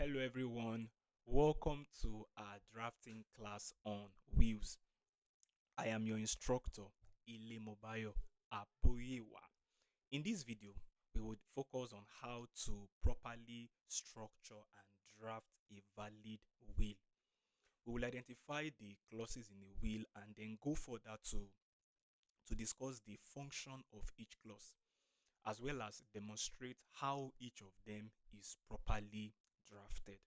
Hello everyone, welcome to our drafting class on wills. I am your instructor, Ilemobayo Apoyewa. In this video, we would focus on how to properly structure and draft a valid will. We will identify the clauses in a will and then go further to discuss the function of each clause, as well as demonstrate how each of them is properly drafted.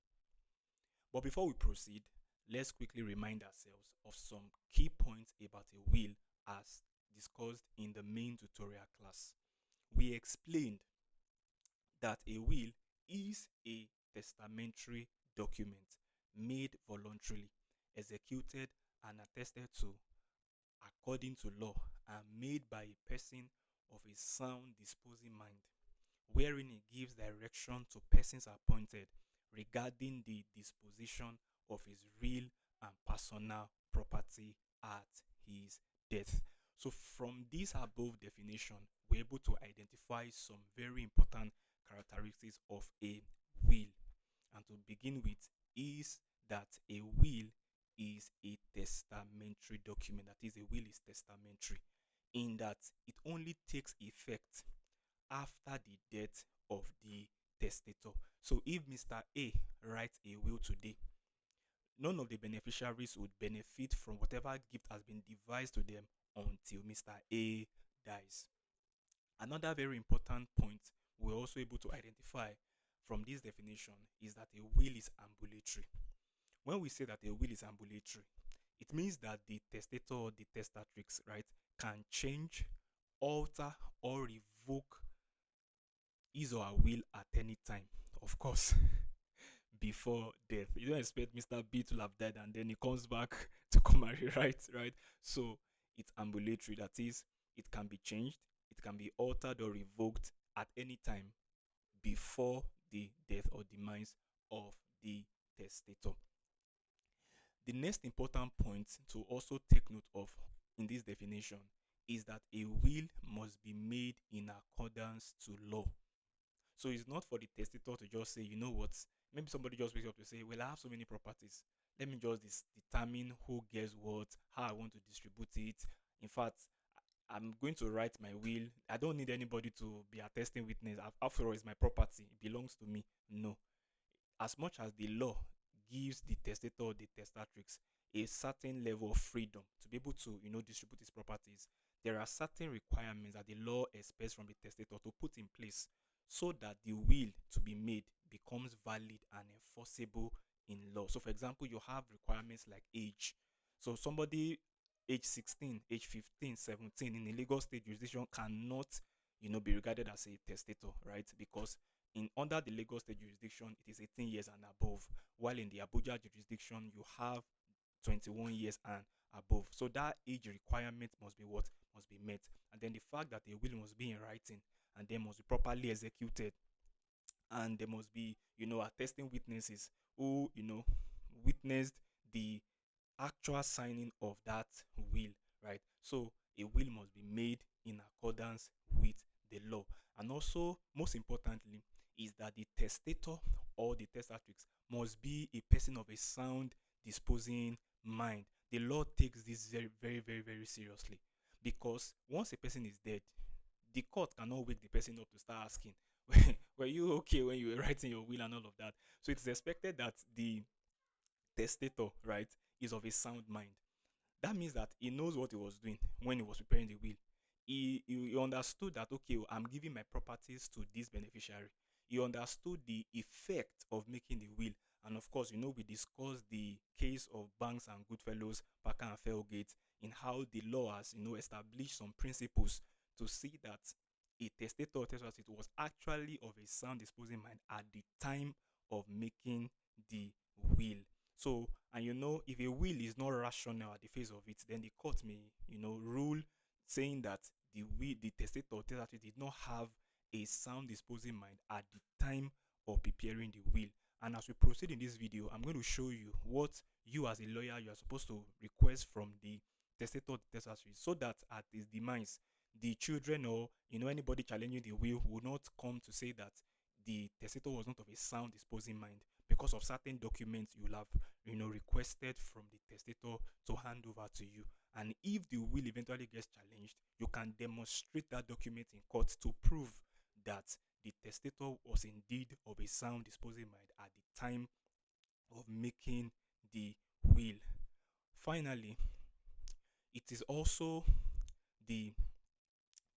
But before we proceed, let's quickly remind ourselves of some key points about a will as discussed in the main tutorial class. We explained that a will is a testamentary document made voluntarily, executed and attested to according to law, and made by a person of a sound disposing mind, wherein it gives direction to persons appointed regarding the disposition of his real and personal property at his death. So from this above definition, we're able to identify some very important characteristics of a will. And to begin with is that a will is a testamentary document. That is, a will is testamentary in that it only takes effect after the death of the testator. So if Mr. A writes a will today, none of the beneficiaries would benefit from whatever gift has been devised to them until Mr. A dies. Another very important point we're also able to identify from this definition is that a will is ambulatory. When we say that a will is ambulatory, it means that the testator or the testatrix, right, can change, alter, or revoke his or her will at any time, of course, before death. You don't expect Mr. B to have died and then he comes back to come and rewrite, right? So it's ambulatory. That is, it can be changed, it can be altered or revoked at any time before the death or demise of the testator. The next important point to also take note of in this definition is that a will must be made in accordance to law. So it's not for the testator to just say, you know what, maybe somebody just wakes up to say, well, I have so many properties. Let me just determine who gets what, how I want to distribute it. In fact, I'm going to write my will. I don't need anybody to be attesting witness. After all, it's my property. It belongs to me. No. As much as the law gives the testator or the testatrix a certain level of freedom to be able to, distribute his properties, there are certain requirements that the law expects from the testator to put in place so that the will to be made becomes valid and enforceable in law. So, for example, you have requirements like age. So, somebody age 16, age 15, 17 in a legal state jurisdiction cannot, be regarded as a testator, right? Because under the Lagos state jurisdiction, it is 18 years and above, while in the Abuja jurisdiction, you have 21 years and above. So that age requirement must be met. And then the fact that a will must be in writing and they must be properly executed, and there must be, attesting witnesses who, witnessed the actual signing of that will, right? So a will must be made in accordance with the law. And also, most importantly, is that the testator or the testatrix must be a person of a sound disposing mind. The law takes this very, very, very, very seriously, because once a person is dead, the court cannot wake the person up to start asking, were you okay when you were writing your will and all of that? So it's expected that the testator, right, is of a sound mind. That means that he knows what he was doing when he was preparing the will. He understood that, okay, I'm giving my properties to this beneficiary. He understood the effect of making the will. And of course, we discussed the case of Banks and Goodfellows, Parker and Felgate, in how the law has, established some principles to see that a testator was actually of a sound disposing mind at the time of making the will. So, and if a will is not rational at the face of it, then the court may, rule saying that the testator or testator did not have a sound disposing mind at the time of preparing the will. And as we proceed in this video, I'm going to show you what you as a lawyer, you are supposed to request from the testator or testator, so that at his demise, the children or, anybody challenging the will not come to say that the testator was not of a sound disposing mind, because of certain documents you'll have requested from the testator to hand over to you. And if the will eventually gets challenged, you can demonstrate that document in court to prove that the testator was indeed of a sound disposing mind at the time of making the will. Finally, it is also the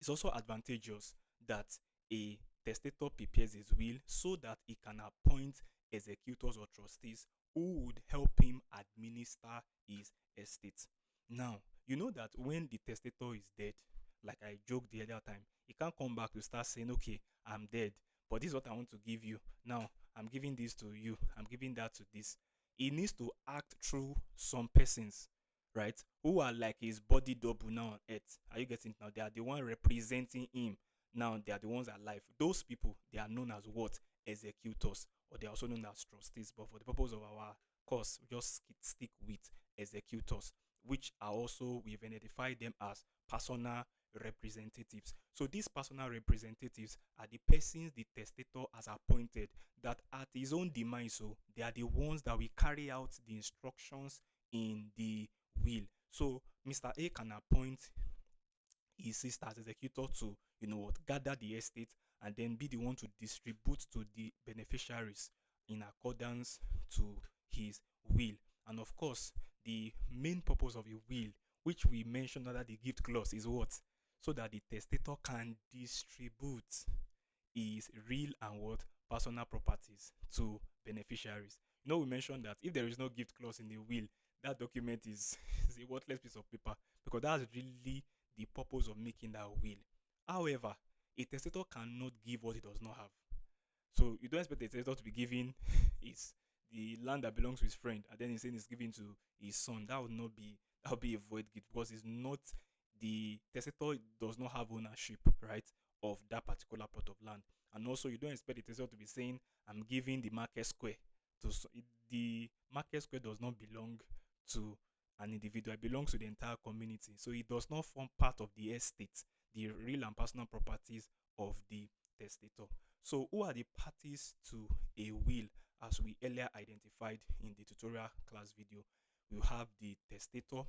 it's also advantageous that a testator prepares his will so that he can appoint executors or trustees who would help him administer his estate. Now, you know that when the testator is dead, like I joked the other time, he can't come back to start saying, okay, I'm dead, but this is what I want to give you. Now, I'm giving this to you, I'm giving that to this. He needs to act through some persons, right? Who are like his body double now on earth. Are you getting it now? They are the one representing him. Now they are the ones alive. Those people, they are known as what? Executors, or they are also known as trustees. But for the purpose of our course, we just stick with executors, which are also, we've identified them as personal representatives. So these personal representatives are the persons the testator has appointed that at his own demise, so they are the ones that will carry out the instructions in the will. So Mr. A can appoint his sister as executor to, gather the estate and then be the one to distribute to the beneficiaries in accordance to his will. And of course, the main purpose of a will, which we mentioned under the gift clause, is what? So that the testator can distribute his real and what? Personal properties to beneficiaries. We mentioned that if there is no gift clause in the will, that document is, is a worthless piece of paper, because that's really the purpose of making that will. However, a testator cannot give what he does not have. So you don't expect the testator to be giving his the land that belongs to his friend, and then he's saying he's giving to his son. That would be a void gift, because it's not, the testator does not have ownership, right, of that particular plot of land. And also, you don't expect the testator to be saying, I'm giving the market square to the market square does not belong to an individual, it belongs to the entire community. So it does not form part of the estate, the real and personal properties of the testator. So who are the parties to a will? As we earlier identified in the tutorial class video, we have the testator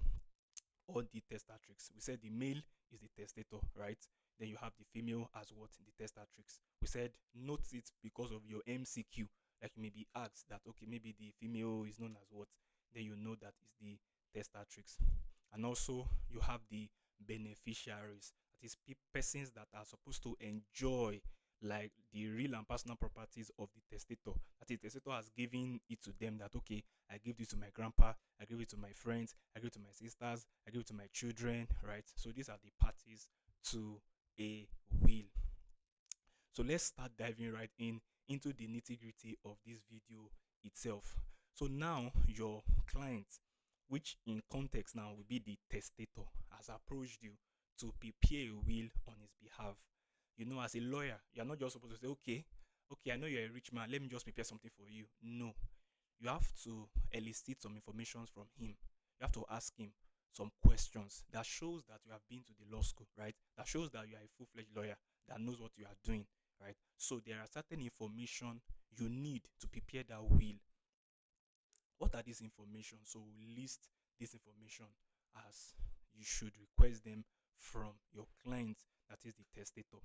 or the testatrix. We said the male is the testator, right? Then you have the female as what? The testatrix. We said note it because of your MCQ. Like you may be asked that, okay, maybe the female is known as what? Then you know that is the testatrix. And also you have the beneficiaries. That is persons that are supposed to enjoy like the real and personal properties of the testator. That is, the testator has given it to them that, okay, I give this to my grandpa, I give it to my friends, I give it to my sisters, I give it to my children, right? So these are the parties to a will. So let's start diving right into the nitty-gritty of this video itself. So now your client, which in context now will be the testator, has approached you to prepare a will on his behalf. As a lawyer, you're not just supposed to say, okay, I know you're a rich man, let me just prepare something for you. No, you have to elicit some information from him. You have to ask him some questions that shows that you have been to the law school, right? That shows that you are a full-fledged lawyer that knows what you are doing, right? So there are certain information you need to prepare that will. What are these information? So we'll list this information as you should request them from your client, that is the testator.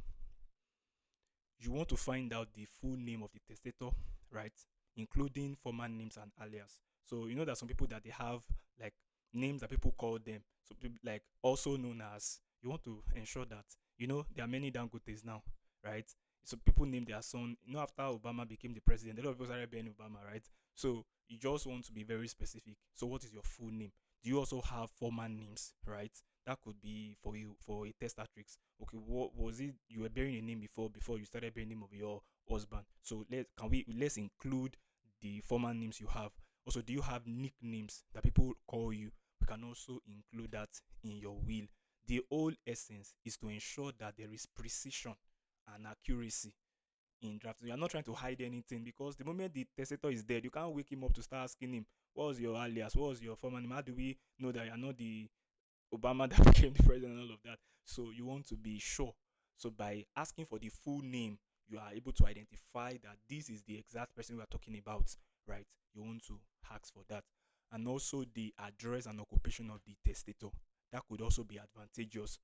You want to find out the full name of the testator, right? Including former names and alias. So you know that some people that they have like names that people call them. So people like also known as, you want to ensure that, there are many Dangotes now, right? So people name their son, after Obama became the president, a lot of people started being Obama, right? So you just want to be very specific. So what is your full name? Do you also have former names, right? That could be for you for a testatrix. Okay, what was it you were bearing a name before you started bearing the name of your husband? So let's include the former names you have. Also, do you have nicknames that people call you? We can also include that in your will. The whole essence is to ensure that there is precision and accuracy in drafting. You are not trying to hide anything, because the moment the testator is dead, you can't wake him up to start asking him, what was your alias? What was your former name? How do we know that you are not the Obama that became the president and all of that? So you want to be sure. So by asking for the full name, you are able to identify that this is the exact person we are talking about, right? You want to ask for that. And also the address and occupation of the testator. That could also be advantageous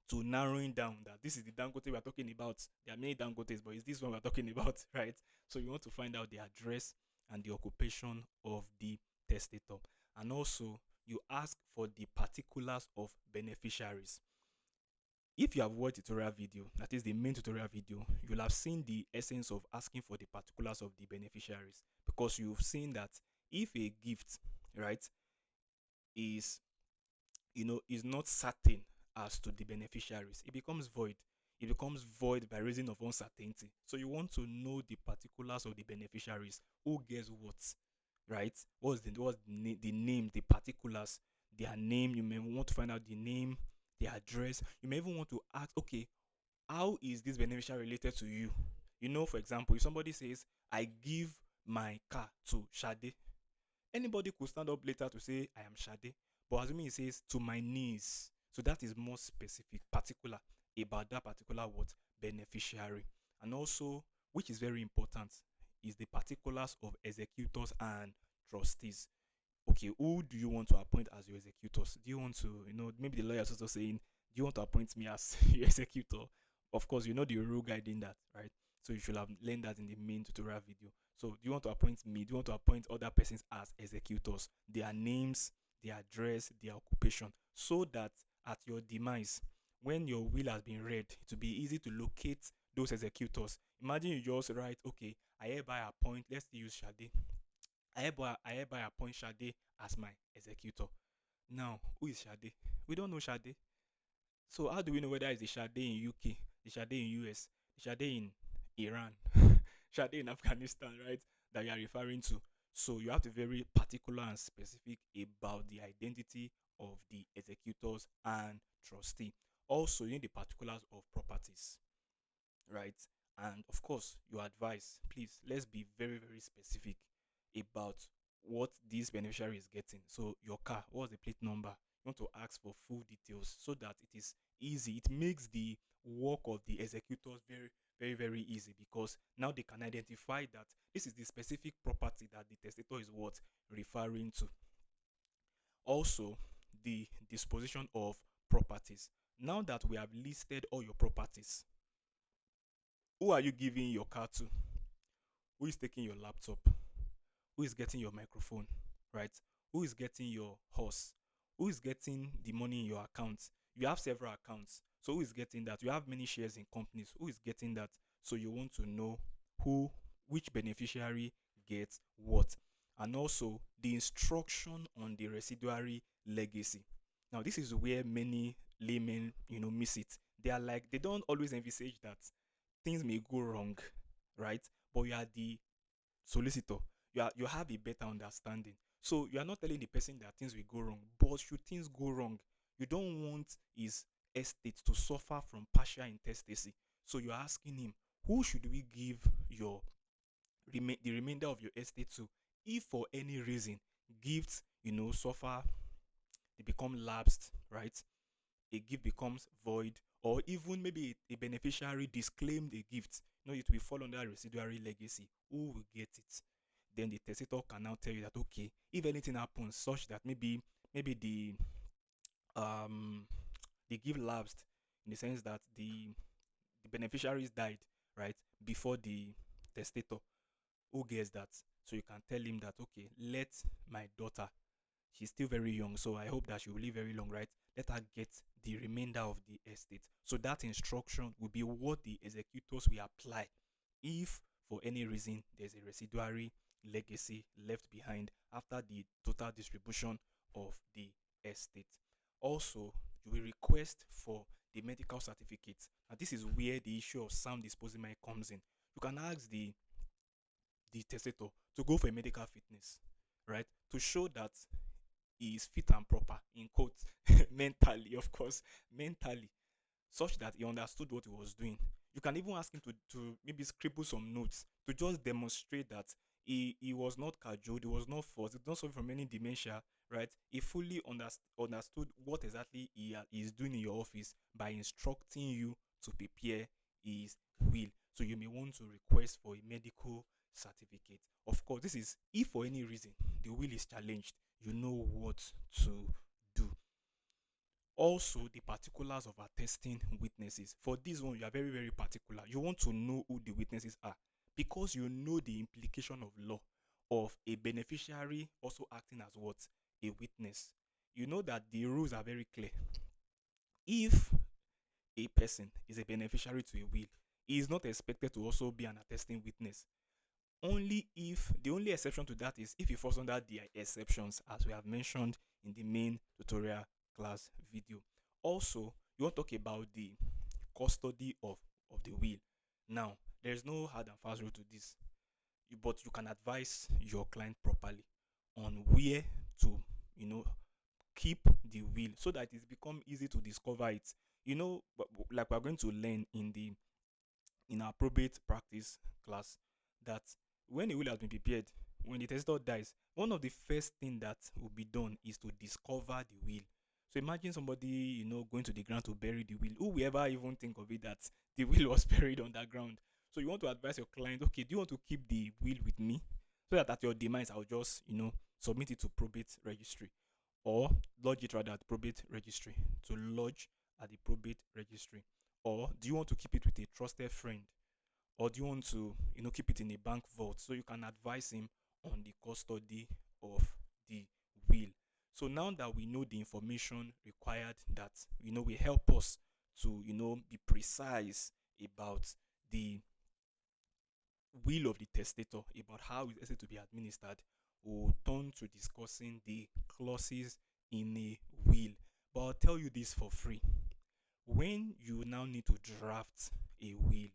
to narrowing down that this is the Dangote we're talking about. There are many Dangotes, but it's this one we're talking about, right? So you want to find out the address and the occupation of the testator. And also, you ask for the particulars of beneficiaries. If you have watched tutorial video, that is the main tutorial video, you'll have seen the essence of asking for the particulars of the beneficiaries, because you've seen that if a gift, right, is is not certain as to the beneficiaries, it becomes void. It becomes void by reason of uncertainty. So you want to know the particulars of the beneficiaries, who gets what, right? The name, the particulars, their name. You may want to find out the name, the address. You may even want to ask, okay, how is this beneficiary related to you? For example, if somebody says, I give my car to Shade, anybody could stand up later to say, I am Shade. But assuming he says, to my niece. So that is more specific, particular about that particular what? Beneficiary. And also, which is very important, is the particulars of executors and trustees. Okay, who do you want to appoint as your executors? Do you want to, maybe the lawyer is also saying, do you want to appoint me as your executor? Of course, you know the rule guiding that, right? So you should have learned that in the main tutorial video. So do you want to appoint me? Do you want to appoint other persons as executors? Their names, their address, their occupation, so that at your demise, when your will has been read, it will be easy to locate those executors. Imagine you just write, okay, I hereby appoint, let's use Shade. I hereby appoint Shade as my executor. Now, who is Shade? We don't know Shade. So how do we know whether it's the Shade in UK, the Shade in US, the Shade in Iran, Shade in Afghanistan, right? That you are referring to. So you have to be very particular and specific about the identity of the executors and trustee. Also, you need the particulars of properties, right? And of course, your advice, please, let's be very, very specific about what this beneficiary is getting. So your car, what's the plate number? You want to ask for full details so that it is easy. It makes the work of the executors very, very, very easy, because now they can identify that this is the specific property that the testator is what referring to. Also, the disposition of properties. Now that we have listed all your properties, who are you giving your car to? Who is taking your laptop? Who is getting your microphone, right? Who is getting your horse? Who is getting the money in your account? You have several accounts. So who is getting that? You have many shares in companies. Who is getting that? So you want to know which beneficiary gets what. And also the instruction on the residuary legacy. Now this is where many laymen, miss it. They don't always envisage that things may go wrong, right? But you are the solicitor. You have a better understanding. So you are not telling the person that things will go wrong, but should things go wrong, you don't want his estate to suffer from partial intestacy. So you're asking him, who should we give the remainder of your estate to? If for any reason gifts, suffer, they become lapsed, right? A gift becomes void, or even maybe a beneficiary disclaimed a gift, it will fall under residuary legacy. Who will get it? Then the testator can now tell you that, okay, if anything happens such that maybe the gift lapsed, in the sense that the beneficiaries died, right, before the testator, who gets that? So you can tell him that, okay, let my daughter, she's still very young, so I hope that she will live very long, right? Let her get the remainder of the estate. So that instruction will be what the executors will apply if for any reason there's a residuary legacy left behind after the total distribution of the estate. Also, you will request for the medical certificate. And this is where the issue of sound disposing comes in. You can ask the testator to go for a medical fitness, right? To show that he is fit and proper, in quotes, mentally, of course, mentally, such that he understood what he was doing. You can even ask him to maybe scribble some notes to just demonstrate that he was not cajoled, he was not forced, he did not suffer from any dementia, right? He fully understood what exactly he is doing in your office by instructing you to prepare his will. So you may want to request for a medical certificate. Of course, this is if for any reason the will is challenged, you know what to do. Also, the particulars of attesting witnesses. For this one, you are very, very particular. You want to know who the witnesses are because you know the implication of law of a beneficiary also acting as what? A witness. You know that the rules are very clear. If a person is a beneficiary to a will, he is not expected to also be an attesting witness. Only if the only exception to that is if he falls under the exceptions as we have mentioned in the main tutorial class video. Also, you want to talk about the custody of the will. Now, there's no hard and fast rule to this, but you can advise your client properly on where to, keep the will so that it's become easy to discover it. Like we're going to learn in our probate practice class, that when a will has been prepared, when the testator dies, one of the first thing that will be done is to discover the will. So imagine somebody, going to the ground to bury the will. Who will ever even think of it that the will was buried underground? So you want to advise your client, okay, do you want to keep the will with me? So that at your demise, I'll just, submit it to probate registry, or lodge it rather at probate registry, to lodge at the probate registry. Or do you want to keep it with a trusted friend? Or do you want to, keep it in a bank vault? So you can advise him on the custody of the will. So now that we know the information required that, will help us to, be precise about the will of the testator, about how it's to be administered, we'll turn to discussing the clauses in a will. But I'll tell you this for free. When you now need to draft a will,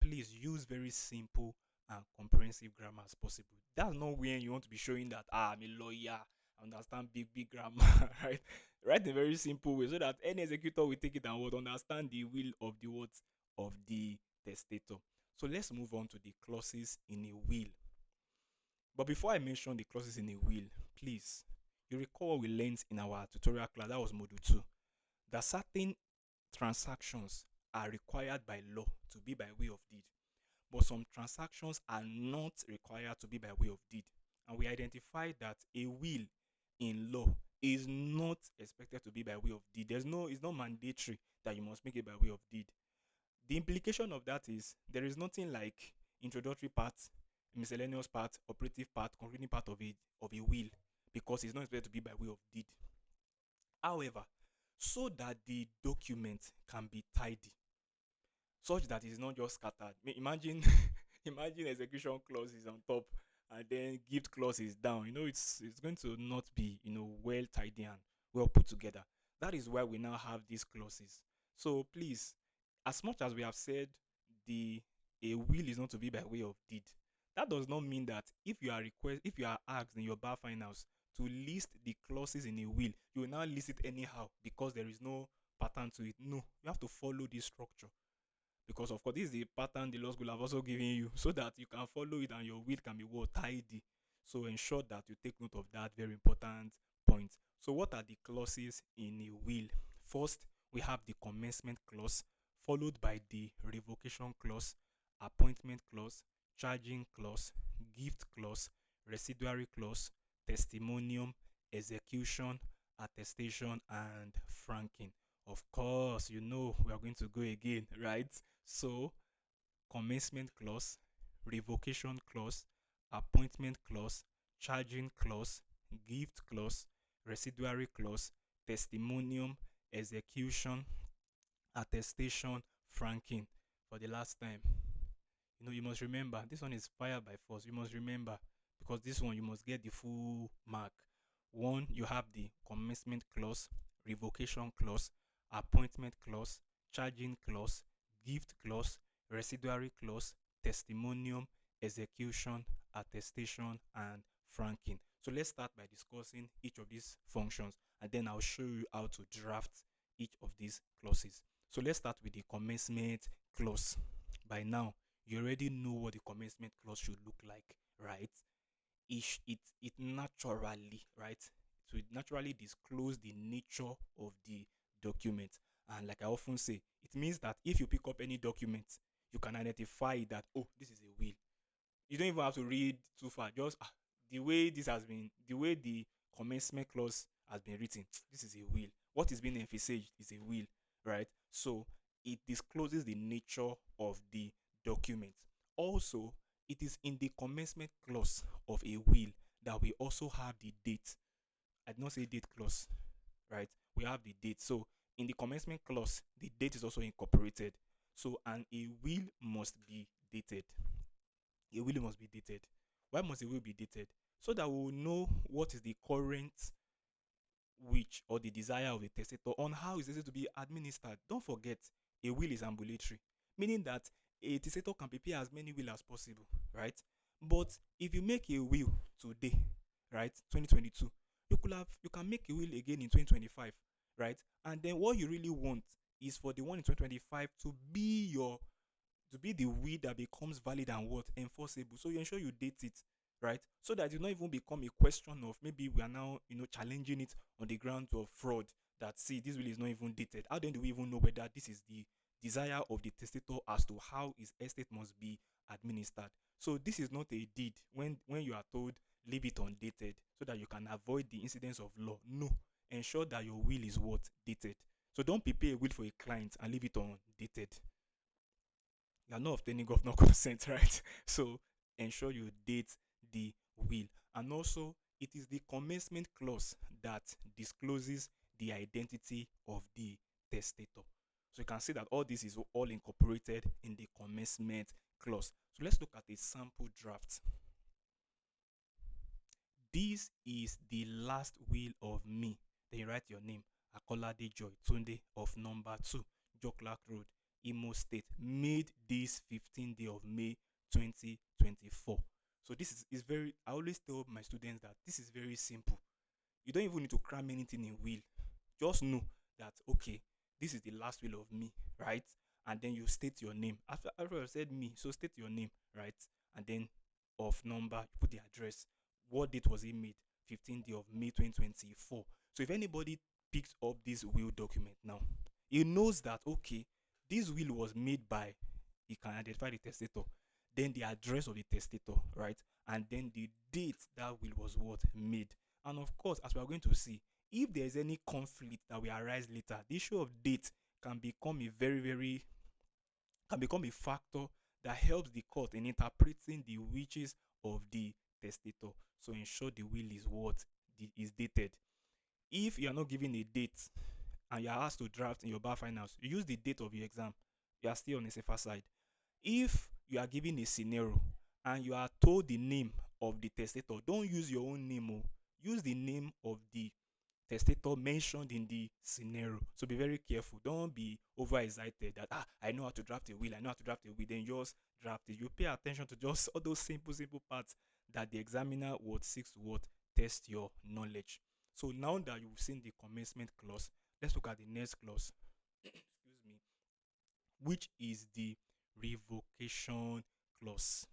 please use very simple and comprehensive grammar as possible. That's not when you want to be showing that I'm a lawyer, I understand big grammar, right? Write in a very simple way so that any executor will take it and would understand the will of the what of the testator. So let's move on to the clauses in a will. But before I mention the clauses in a will, please, you recall what we learned in our tutorial class, that was module 2, that certain transactions are required by law to be by way of deed, but some transactions are not required to be by way of deed. And we identified that a will in law is not expected to be by way of deed. It's not mandatory that you must make it by way of deed. The implication of that is there is nothing like introductory part, miscellaneous part, operative part, concluding part of a will, because it's not expected to be by way of deed. However, so that the document can be tidy, such that it's not just scattered. Imagine, imagine execution clauses on top and then gift clauses down. It's going to not be well tidy and well put together. That is why we now have these clauses. So please, as much as we have said the a will is not to be by way of deed, that does not mean that if you are asked in your bar finals to list the clauses in a will, you will now list it anyhow because there is no pattern to it. No, you have to follow this structure. Because of course, this is the pattern the law school have also given you so that you can follow it and your will can be well tidy. So ensure that you take note of that very important point. So what are the clauses in a will? First, we have the commencement clause, followed by the revocation clause, appointment clause, charging clause, gift clause, residuary clause, testimonium, execution, attestation, and franking. Of course, we are going to go again, right? So, commencement clause, revocation clause, appointment clause, charging clause, gift clause, residuary clause, testimonium, execution, attestation, franking. For the last time, you must remember this one is fire by force. You must remember, because this one you must get the full mark. One, you have the commencement clause, revocation clause, appointment clause, charging clause, gift clause, residuary clause, testimonium, execution, attestation, and franking. So let's start by discussing each of these functions, and then I'll show you how to draft each of these clauses. So let's start with the commencement clause. By now, you already know what the commencement clause should look like, right? It naturally, right? So it naturally disclose the nature of the document. And like I often say, it means that if you pick up any document, you can identify that, oh, this is a will. You don't even have to read too far. Just the way this has been, the way the commencement clause has been written, this is a will. What is being emphasized is a will, right? So it discloses the nature of the document. Also, it is in the commencement clause of a will that we also have the date. I did not say date clause, right? We have the date. So in the commencement clause, the date is also incorporated. So and a will must be dated. A will must be dated. Why must a will be dated? So that we will know what is the current wish or the desire of the testator on how is it to be administered. Don't forget, a will is ambulatory, meaning that a testator can prepare as many will as possible, right? But if you make a will today, right, 2022, you can make a will again in 2025, right? And then what you really want is for the one in 2025 to be the will that becomes valid and what enforceable. So you ensure you date it, right? So that it not even become a question of maybe we are now, challenging it on the grounds of fraud. That see, this will is not even dated. How then do we even know whether this is the desire of the testator as to how his estate must be administered? So this is not a deed when you are told leave it undated so that you can avoid the incidence of law. No, ensure that your will is what dated. So don't prepare a will for a client and leave it undated. You are not obtaining governor consent, right? So ensure you date the will. And also, it is the commencement clause that discloses the identity of the testator. So you can see that all this is all incorporated in the commencement clause. So let's look at a sample draft. This is the last will of me. Then you write your name. Akolade Joy Tunde of number 2, Joklak Road, Imo State, made this 15th day of May 2024. So this is very, I always tell my students that this is very simple. You don't even need to cram anything in will. Just know that, okay, this is the last will of me, right? And then you state your name. After I said me, so state your name, right? And then of number, you put the address. What date was it made? 15th day of May 2024. So if anybody picks up this will document now, he knows that, okay, this will was made by, he can identify the testator, then the address of the testator, right? And then the date that will was what made. And of course, as we are going to see, if there is any conflict that will arise later, the issue of date can become a can become a factor that helps the court in interpreting the wishes of the testator. So ensure the will is what is dated. If you are not given a date and you are asked to draft in your bar finals, you use the date of your exam. You are still on the safer side. If you are given a scenario and you are told the name of the testator, don't use your own name. Use the name of the testator mentioned in the scenario. So be very careful. Don't be overexcited that I know how to draft a will. I know how to draft a will. Then just draft it. You pay attention to just all those simple parts that the examiner would seek to what test your knowledge. So now that you've seen the commencement clause, let's look at the next clause. Excuse me, which is the revocation clause.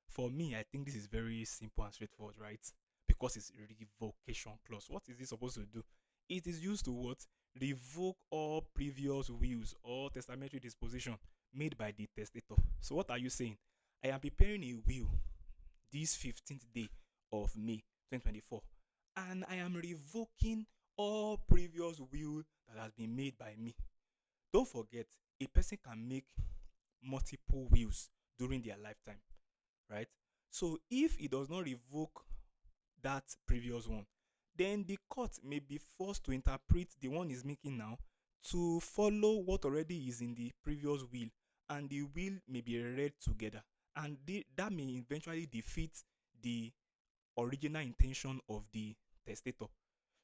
For me, I think this is very simple and straightforward, right? Because it's revocation clause. What is this supposed to do? It is used to what? Revoke all previous wills or testamentary disposition made by the testator. So what are you saying? I am preparing a will this 15th day of May 2024, and I am revoking all previous will that has been made by me. Don't forget, a person can make multiple wills during their lifetime, right? So if it does not revoke that previous one, then the court may be forced to interpret the one is making now to follow what already is in the previous will, and the will may be read together, and that may eventually defeat the original intention of the testator.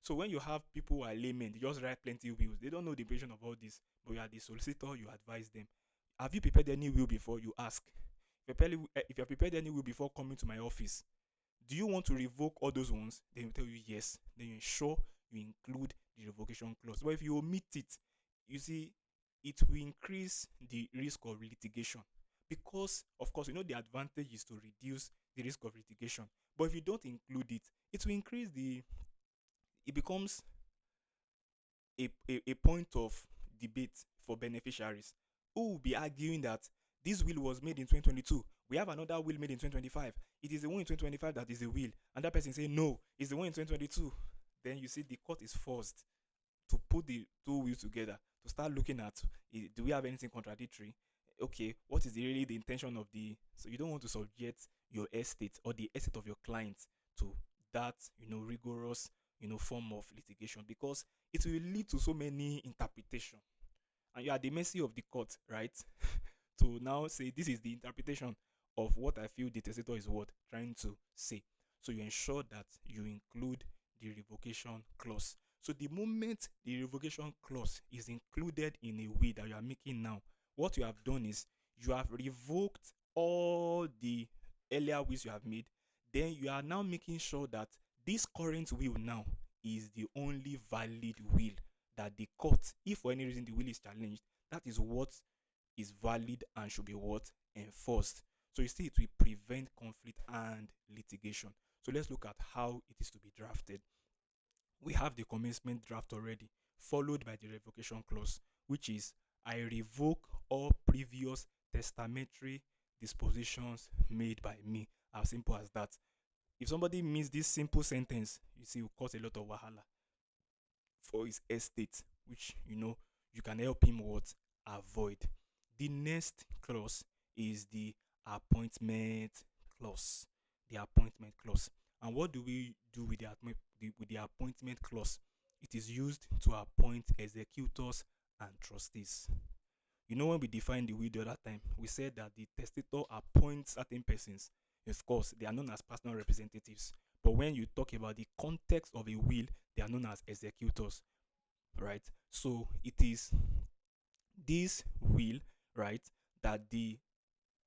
So when you have people who are laymen, they just write plenty wills. They don't know the implication of all this, but you are the solicitor, you advise them. Have you prepared any will before? You ask. If you have prepared any will before coming to my office, do you want to revoke all those ones? They will tell you yes. Then you ensure you include the revocation clause. But if you omit it, you see, it will increase the risk of litigation. Because, of course, the advantage is to reduce the risk of litigation. But if you don't include it, it will increase it becomes a point of debate for beneficiaries who will be arguing that this will was made in 2022, We have another will made in 2025. It is the one in 2025 that is the will. And that person say, no, it's the one in 2022. Then you see the court is forced to put the two wills together to start looking at, do we have anything contradictory? Okay, what is really the intention of the, so you don't want to subject your estate or the estate of your client to that, rigorous, form of litigation, because it will lead to so many interpretation, and you are at the mercy of the court, right? To now say this is the interpretation of what I feel the testator is what trying to say. So you ensure that you include the revocation clause. So the moment the revocation clause is included in a will that you are making now, what you have done is you have revoked all the earlier wills you have made. Then you are now making sure that this current will now is the only valid will that the court, if for any reason the will is challenged, that is what is valid and should be what enforced. So you see, it will prevent conflict and litigation. So let's look at how it is to be drafted. We have the commencement draft already, followed by the revocation clause, which is I revoke all previous testamentary dispositions made by me. As simple as that. If somebody missed this simple sentence, you see, it will cause a lot of wahala for his estate, which you can help him what avoid. The next clause is the appointment clause. The appointment clause. And what do we do with the appointment clause? It is used to appoint executors and trustees. When we defined the will the other time, we said that the testator appoints certain persons. Of course, they are known as personal representatives. But when you talk about the context of a will, they are known as executors, right? So it is this will, right, that the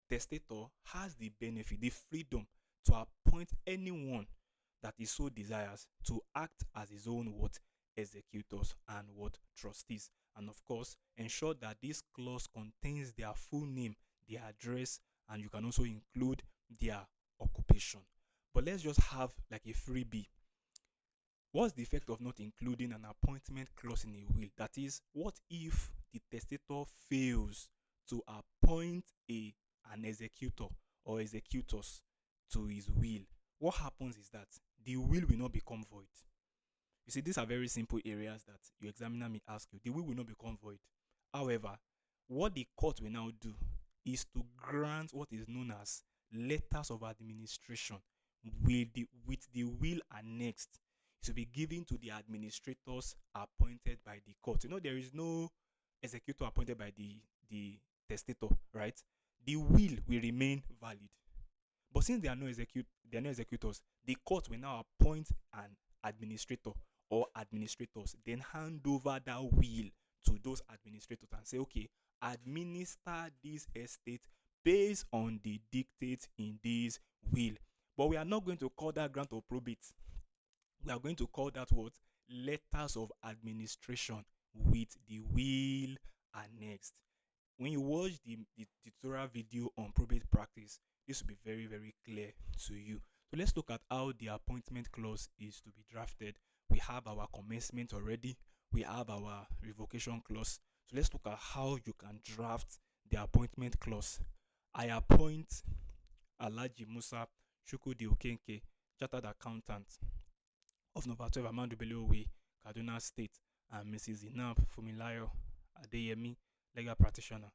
testator has the benefit, the freedom to appoint anyone that he so desires to act as his own what executors and what trustees. And of course, ensure that this clause contains their full name, their address, and you can also include their occupation. But let's just have like a freebie. What's the effect of not including an appointment clause in a will? That is, what if the testator fails to appoint an executor or executors to his will? What happens is that the will not become void. You see, these are very simple areas that your examiner may ask you. The will not become void. However, what the court will now do is to grant what is known as letters of administration with the will annexed. It will be given to the administrators appointed by the court. There is no executor appointed by the testator, right? The will remain valid. But since they are no executors, the court will now appoint an administrator or administrators, then hand over that will to those administrators and say, okay, administer this estate based on the dictates in this will. But we are not going to call that grant of probate. We are going to call that what? Letters of administration with the will annexed. When you watch the tutorial video on probate practice, this will be very, very clear to you. So let's look at how the appointment clause is to be drafted. We have our commencement already. We have our revocation clause. So let's look at how you can draft the appointment clause. I appoint Alhaji Musa Chukwudi Okenke, Chartered Accountant of number 12 Amadu Bello Way, Kaduna State, and Mrs. Inab Fumilayo Adeyemi, Legal Practitioner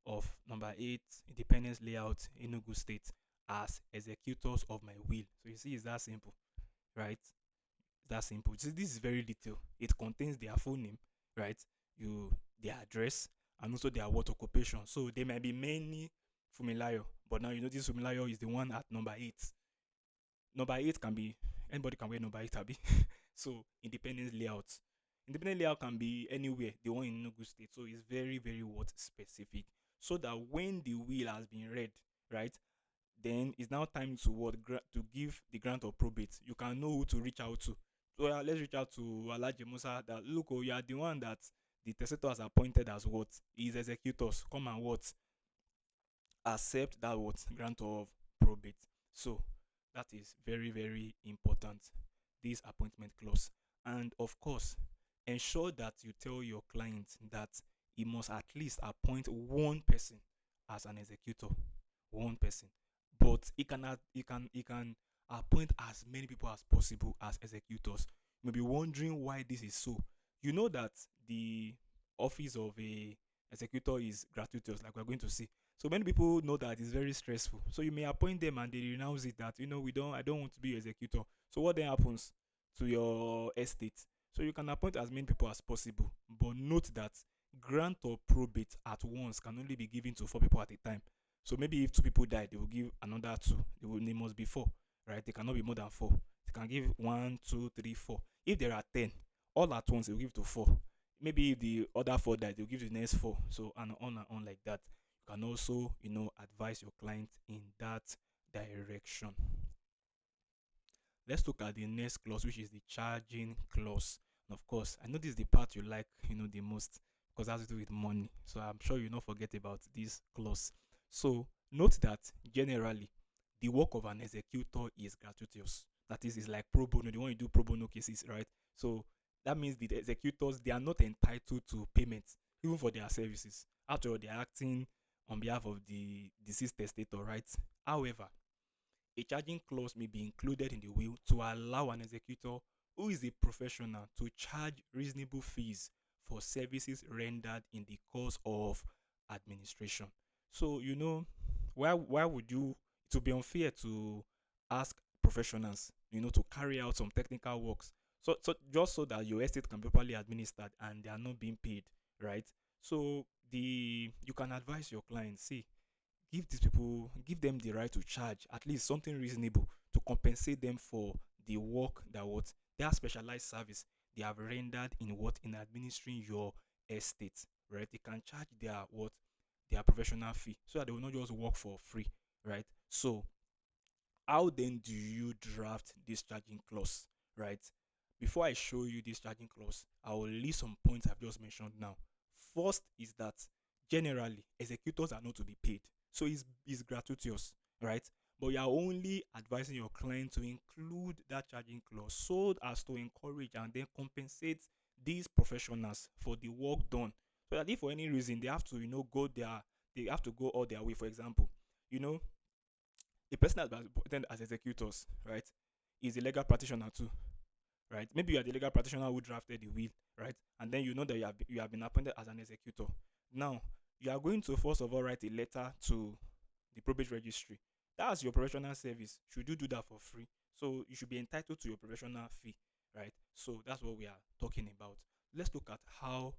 of number 8 Independence Layout, Enugu State, as executors of my will. So you see, it's that simple, right? It's that simple. See, this is very little. It contains their full name, right? Their address, and also their what occupation. So there might be many Fumilayo, but now this Fumilayo is the one at number 8. Number 8 can be anybody can wear number 8, Abi. So independence layout. Independent layout can be anywhere, the one in Enugu State. So it's very, very what specific. So that when the will has been read, right, then it's now time to to give the grant of probate. You can know who to reach out to. So let's reach out to Alhaji Musa. That look, you are the one that the testator has appointed as what his executors. Come and what accept that what grant of probate. So that is very, very important, this appointment clause. And of course, ensure that you tell your client that he must at least appoint one person as an executor. One person. but he can appoint as many people as possible as executors. You may be wondering why this is so. You know that the office of a executor is gratuitous, like we're going to see. So many people know that it's very stressful. So you may appoint them and they renounce it that I don't want to be executor. So what then happens to your estate? So you can appoint as many people as possible, but note that grant or probate at once can only be given to 4 people at a time. So maybe if 2 people die, they will give another 2. They must be 4, right? They cannot be more than 4. They can give 1, 2, 3, 4. If there are 10, all at once they will give to 4. Maybe if the other 4 die, they'll give the next 4. So and on like that. You can also, advise your client in that direction. Let's look at the next clause, which is the charging clause. And of course, I know this is the part you like, the most, because it has to do with money. So I'm sure you not forget about this clause. So note that generally, the work of an executor is gratuitous. That is like pro bono. The one you do pro bono cases, right? So that means the executors, they are not entitled to payment even for their services. After all, they are acting on behalf of the deceased testator, right? However, a charging clause may be included in the will to allow an executor who is a professional to charge reasonable fees for services rendered in the course of administration. So, why would you, it would be unfair to ask professionals, to carry out some technical works. So just so that your estate can be properly administered and they are not being paid, right? So you can advise your clients, see, give them the right to charge at least something reasonable to compensate them for the work that what their specialized service they have rendered in administering your estate, right? They can charge their professional fee so that they will not just work for free, right? So how then do you draft this charging clause, right? Before I show you this charging clause, I will list some points I've just mentioned now. First is that generally executors are not to be paid, so it's gratuitous, right? But you are only advising your client to include that charging clause so as to encourage and then compensate these professionals for the work done. So that if for any reason they have to, they have to go all their way. For example, you know, a person that was appointed as executors, right, is a legal practitioner too, right? Maybe you are the legal practitioner who drafted the will, right? And then you know that you have been appointed as an executor. Now, you are going to first of all write a letter to the probate registry. That's your professional service. Should you do that for free? So you should be entitled to your professional fee, right? So that's what we are talking about. Let's look at how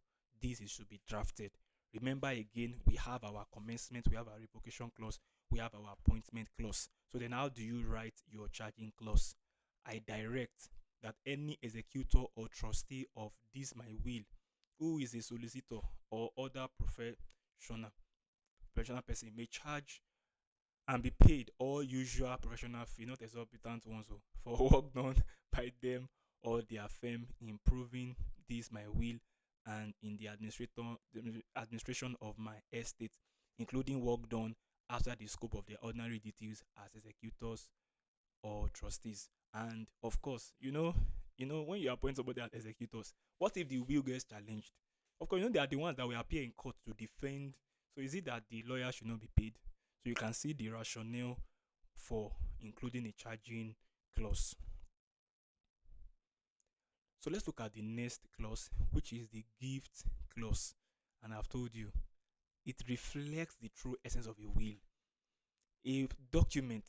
should be drafted. Remember again, we have our commencement, we have our revocation clause, we have our appointment clause. So then how do you write your charging clause? I direct that any executor or trustee of this my will who is a solicitor or other professional person may charge and be paid all usual professional fee, not exorbitant ones, for work done by them or their firm in proving this my will and in the administration of my estate, including work done after the scope of their ordinary duties as executors or trustees. And of course, when you appoint somebody as executors, what if the will gets challenged? Of course, they are the ones that will appear in court to defend. So is it that the lawyer should not be paid? So you can see the rationale for including a charging clause. So let's look at the next clause, which is the gift clause. And I've told you, it reflects the true essence of a will. A document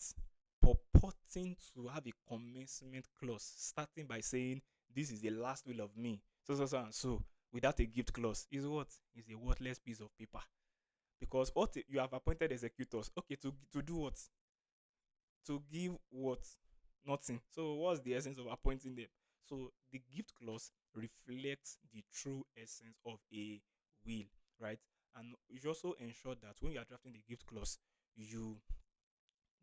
purporting to have a commencement clause starting by saying this is the last will of me, so and so, without a gift clause is what? Is a worthless piece of paper. Because what you have appointed executors, okay, to do what? To give what? Nothing. So what's the essence of appointing them? So the gift clause reflects the true essence of a will, right? And you should also ensure that when you are drafting the gift clause, you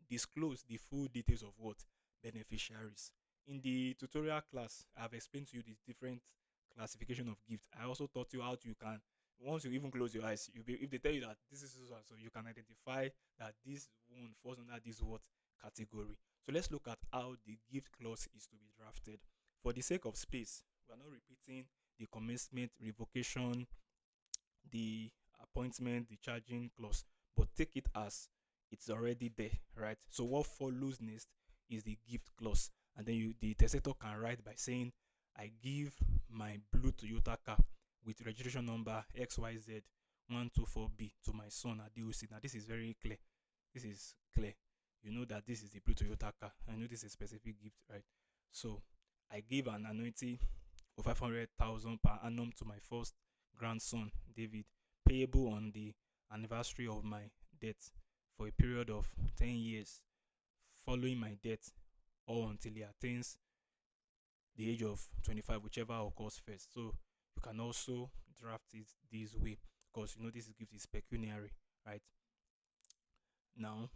disclose the full details of what? Beneficiaries. In the tutorial class, I've explained to you the different classification of gift. I also taught you how you can, once you even close your eyes, if they tell you that this is so you can identify that this one falls under this what category. So let's look at how the gift clause is to be drafted. For the sake of space, we are not repeating the commencement, revocation, the appointment, the charging clause, but take it as it's already there, right? So what follows next is the gift clause, and then the testator can write by saying, "I give my blue Toyota car with registration number XYZ124B to my son at DOC." Now this is very clear. This is clear. You know that this is the blue Toyota car. I know this is a specific gift, right? So I give an annuity of 500,000 per annum to my first grandson, David, payable on the anniversary of my death for a period of 10 years following my death, or until he attains the age of 25, whichever occurs first. So you can also draft it this way, because you know this gift is pecuniary, right? Now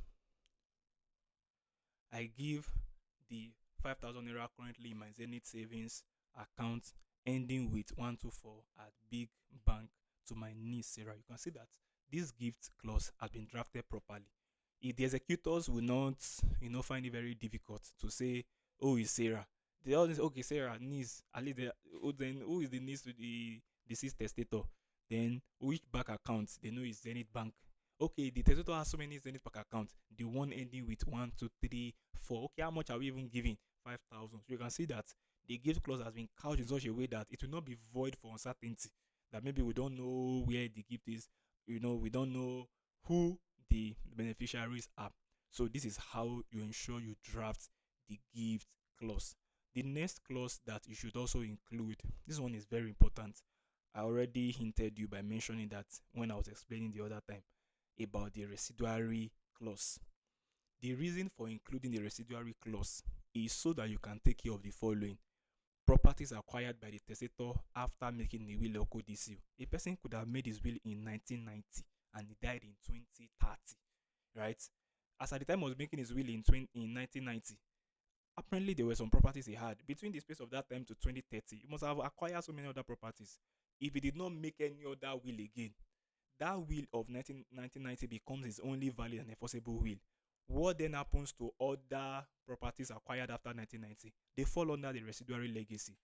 I give the 5,000 naira currently in my Zenith savings account ending with 124 at Big Bank to my niece Sarah. You can see that this gift clause has been drafted properly. If the executors will not, find it very difficult to say, "Oh, it's Sarah," they always, "Okay, Sarah, niece." At least then who is the niece to the deceased testator? Then which bank account? They know is Zenith Bank. Okay, the testator has so many Zenith Bank accounts. The one ending with 1, 2, 3, 4. Okay, how much are we even giving? 5,000. So you can see that the gift clause has been couched in such a way that it will not be void for uncertainty. That maybe we don't know where the gift is. We don't know who the beneficiaries are. So this is how you ensure you draft the gift clause. The next clause that you should also include, this one is very important. I already hinted you by mentioning that when I was explaining the other time about the residuary clause. The reason for including the residuary clause is so that you can take care of the following: properties acquired by the testator after making a will or codicil. A person could have made his will in 1990 and he died in 2030, right? As at the time he was making his will in 1990, apparently there were some properties he had. Between the space of that time to 2030, he must have acquired so many other properties. If he did not make any other will again, that will of 1990 becomes his only valid and enforceable will. What then happens to other properties acquired after 1990? They fall under the residuary legacy.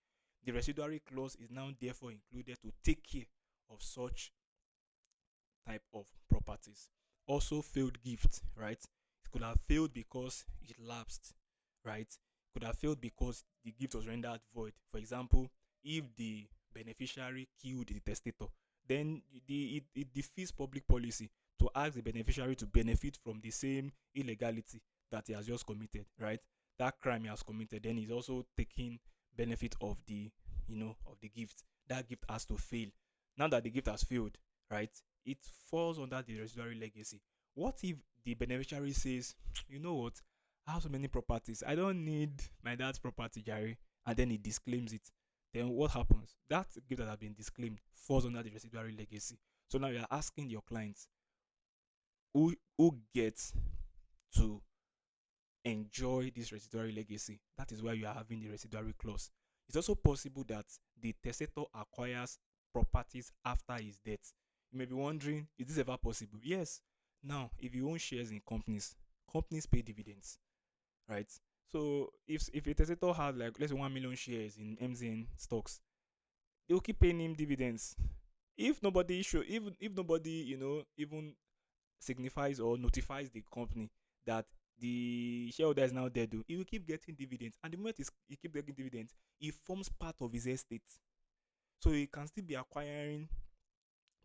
The residuary clause is now therefore included to take care of such type of properties. Also, failed gift, right? It could have failed because it lapsed, right? It could have failed because the gift was rendered void. For example, if the beneficiary killed the testator, then it defeats public policy to ask the beneficiary to benefit from the same illegality that he has just committed, right? That crime he has committed, then he's also taking benefit of the gift. That gift has to fail. Now that the gift has failed, right, it falls under the residuary legacy. What if the beneficiary says, "You know what? I have so many properties. I don't need my dad's property, Jerry," and then he disclaims it? Then what happens? That gift that has been disclaimed falls under the residuary legacy. So now you are asking your clients who gets to enjoy this residuary legacy. That is why you are having the residuary clause. It's also possible that the testator acquires properties after his death. You may be wondering, is this ever possible? Yes. Now, if you own shares in companies, companies pay dividends, right? So if a testator has, like, let's say 1 million shares in MZN stocks, they will keep paying him dividends. If nobody if nobody even signifies or notifies the company that the shareholder is now dead, though, he will keep getting dividends. And the moment he keep getting dividends, it forms part of his estate. So he can still be acquiring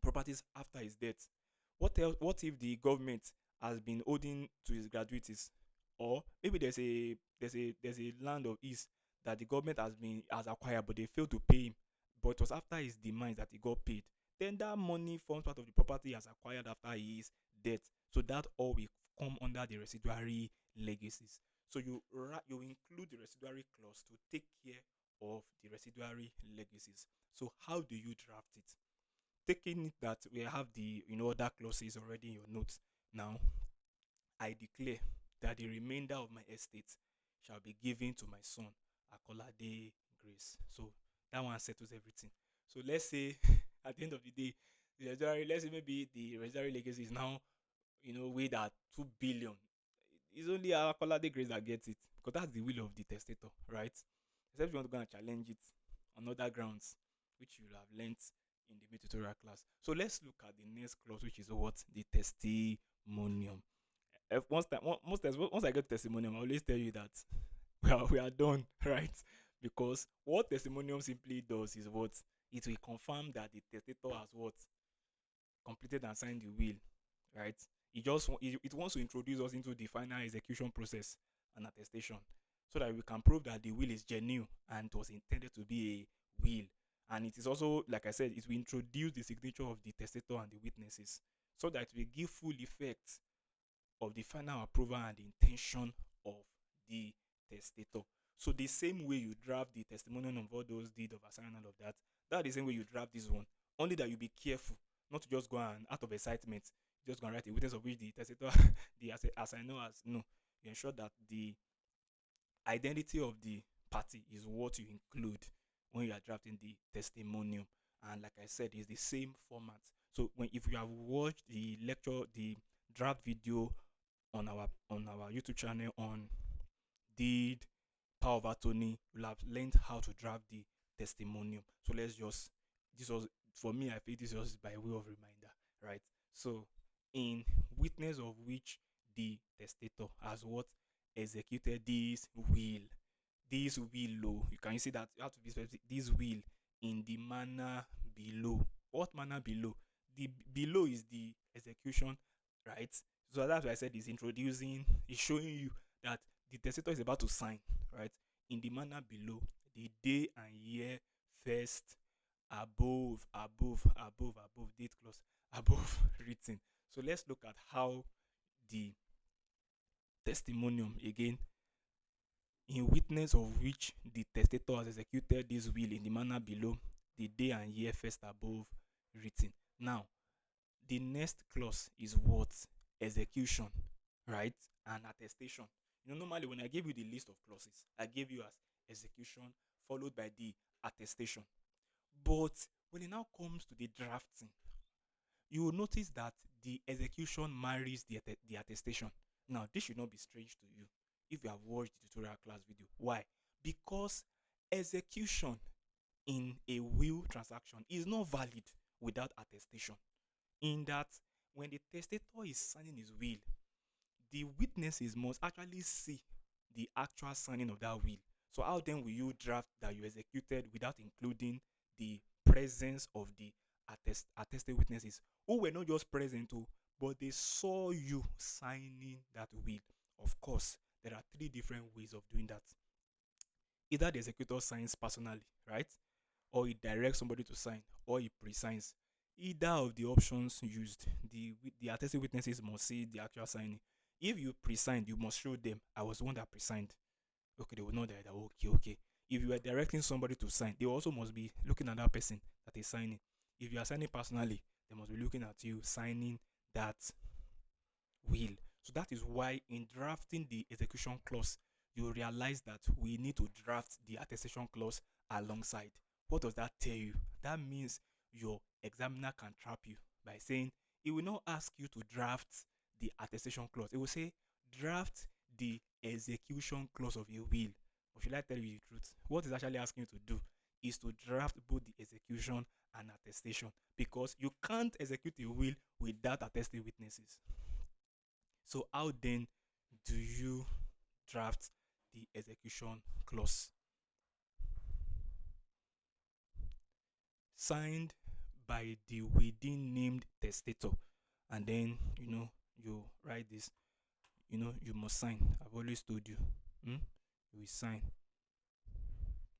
properties after his death. What else? What if the government has been holding to his gratuities, or maybe there's a land of his that the government has acquired, but they failed to pay him, but it was after his demise that he got paid. Then that money forms part of the property he has acquired after his death. So that all will come under the residuary legacies. So you include the residuary clause to take care of the residuary legacies. So how do you draft it? Taking it that we have the other clauses already in your notes. Now I declare that the remainder of my estate shall be given to my son Akolade Grace. So that one settles everything. So let's say at the end of the day, let's say maybe the residuary legacy is now weighed at 2 billion. It's only Akolade Grace that gets it, because that's the will of the testator, right? Except you want to go and challenge it on other grounds, which you'll have learnt in the tutorial class. So let's look at the next clause, which is what? The testimonium. Most times, once I get testimonium, I always tell you that we are done, right? Because what testimonium simply does is what it will confirm that the testator has what completed and signed the will, right? It wants to introduce us into the final execution process and attestation, so that we can prove that the will is genuine and it was intended to be a will. And it is also, like I said, it will introduce the signature of the testator and the witnesses, so that we give full effect of the final approval and the intention of the testator. So the same way you draft the testimonial of all those deed of assignment of that, that's the same way you draft this one. Only that you be careful not to just go and out of excitement, just go and write a witness of which the testator, the assigner has no. You ensure that the identity of the party is what you include when you are drafting the testimonium. And like I said, it's the same format. So when if you have watched the lecture, the draft video on our YouTube channel on deed power of attorney, you'll have learned how to draft the testimonium. So let's just this was for me, I feel this was by way of reminder, right? So in witness of which the testator has what executed this will. This will, oh, you can see that you have to be specific. This will in the manner below. What manner below? The below is the execution, right? So that's why I said it's introducing, it's showing you that the testator is about to sign, right? In the manner below, the day and year first above date clause above written. So let's look at how the testimonium again, in witness of which the testator has executed this will in the manner below, the day and year first above written. Now, the next clause is what? Execution, right? And attestation. Normally when I give you the list of clauses, I give you as execution followed by the attestation. But when it now comes to the drafting, you will notice that the execution marries the attestation. Now, this should not be strange to you if you have watched the tutorial class video. Why? Because execution in a will transaction is not valid without attestation. In that, when the testator is signing his will, the witnesses must actually see the actual signing of that will. So how then will you draft that you executed without including the presence of the attested witnesses who were not just present, but they saw you signing that will? Of course, there are three different ways of doing that. Either the executor signs personally, right? Or he directs somebody to sign, or he pre-signs. Either of the options used, the attested witnesses must see the actual signing. If you pre-signed, you must show them, I was the one that pre-signed. Okay, they will know that, okay. If you are directing somebody to sign, they also must be looking at that person that is signing. If you are signing personally, they must be looking at you signing that will. So that is why in drafting the execution clause, you realize that we need to draft the attestation clause alongside. What does that tell you? That means your examiner can trap you by saying he will not ask you to draft the attestation clause. It will say draft the execution clause of a will. But should I tell you the truth? What it's actually asking you to do is to draft both the execution and attestation, because you can't execute a will without attested witnesses. So how then do you draft the execution clause? Signed by the within named testator, and then you write this. You must sign. I've always told you. You will sign.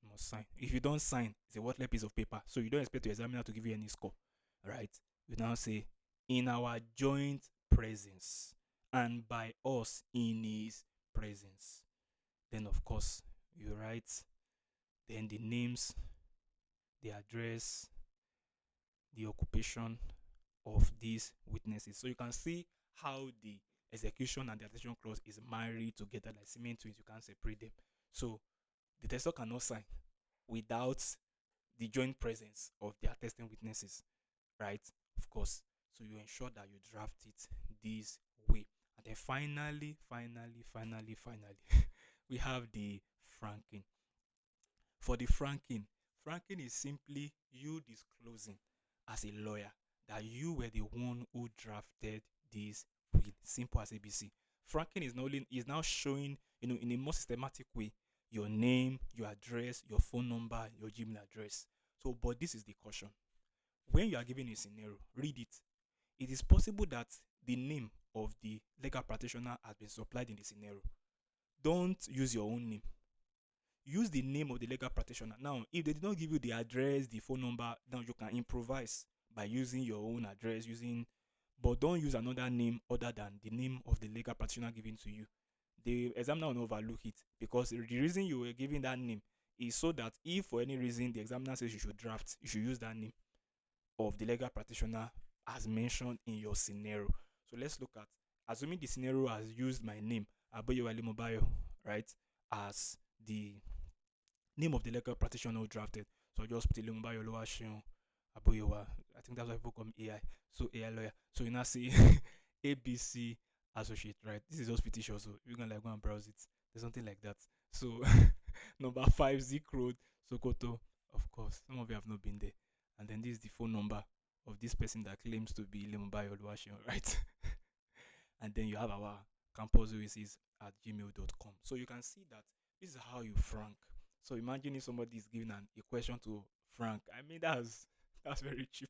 You must sign. If you don't sign, it's a worthless piece of paper. So you don't expect your examiner to give you any score, right? You now say, in our joint presence and by us in his presence. Then of course you write then the names, the address, the occupation of these witnesses. So you can see how the execution and the attestation clause is married together like cement twins. You can't separate them. So the testator cannot sign without the joint presence of the attesting witnesses, right? Of course. So you ensure that you draft it this way. And then finally, we have the franking. For the franking is simply you disclosing as a lawyer that you were the one who drafted this will. Simple as ABC. Franking is now showing, in a more systematic way, your name, your address, your phone number, your Gmail address. So, but this is the caution. When you are given a scenario, read it. It is possible that the name of the legal practitioner has been supplied in the scenario. Don't use your own name. Use the name of the legal practitioner. Now, if they did not give you the address, the phone number, now you can improvise by using your own address, but don't use another name other than the name of the legal practitioner given to you. The examiner will not overlook it, because the reason you were given that name is so that if for any reason the examiner says you should draft, you should use that name of the legal practitioner as mentioned in your scenario. So let's look at, assuming the scenario has used my name, Aboyewa Limobayo, right, as the name of the legal practitioner who drafted. So I just put Limobayo Oluwaseun Aboyewa. I think that's why people call me AI. So AI lawyer. So you now see ABC associate, right? This is just fictitious, so you can like go and browse it. There's something like that. So number 5 Zik Road, Sokoto. Of course, some of you have not been there. And then this is the phone number of this person that claims to be Lemubai Oluwaseun, right? And then you have our Kampusoasis at gmail.com. So you can see that this is how you frank. So imagine if somebody is giving a question to Frank. I mean, that's very cheap,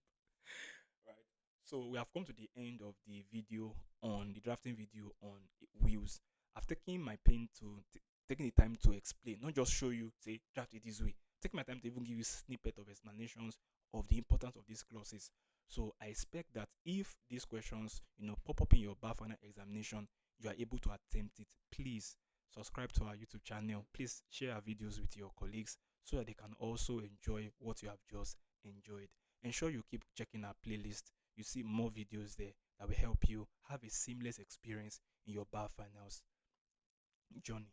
right? So we have come to the end of the video on the drafting video on wheels. I've taken my pain to taking the time to explain, not just show you, say, draft it this way. Take my time to even give you snippet of explanations of the importance of these clauses. So I expect that if these questions, pop up in your bar final examination, you are able to attempt it. Please subscribe to our YouTube channel. Please share our videos with your colleagues so that they can also enjoy what you have just enjoyed. Ensure you keep checking our playlist. You see more videos there that will help you have a seamless experience in your bar finals journey.